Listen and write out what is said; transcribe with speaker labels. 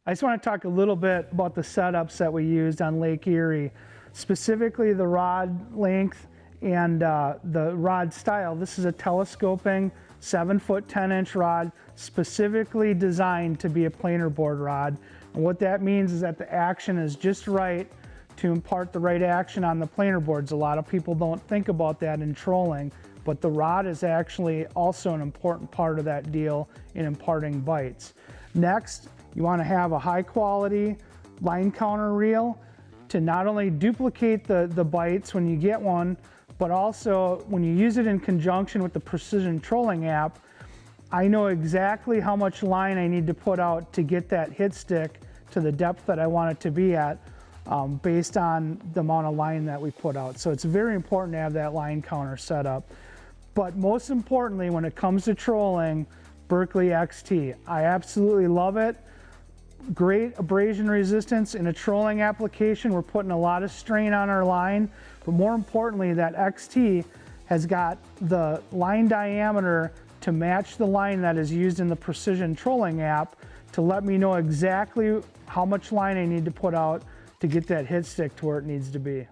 Speaker 1: I just want to talk a little bit about the setups that we used on Lake Erie, specifically the rod length and the rod style. This is a telescoping 7-foot 10-inch rod specifically designed to be a planer board rod. And what that means is that the action is just right to impart the right action on the planer boards. A lot of people don't think about that in trolling, but the rod is actually also an important part of that deal in imparting bites. Next, you want to have a high quality line counter reel to not only duplicate the bites when you get one, but also when you use it in conjunction with the precision trolling app, I know exactly how much line I need to put out to get that hit stick to the depth that I want it to be at based on the amount of line that we put out. So it's very important to have that line counter set up. But most importantly, when it comes to trolling, Berkley XT. I absolutely love it. Great abrasion resistance in a trolling application. We're putting a lot of strain on our line, but more importantly, that XT has got the line diameter to match the line that is used in the precision trolling app to let me know exactly how much line I need to put out to get that hit stick to where it needs to be.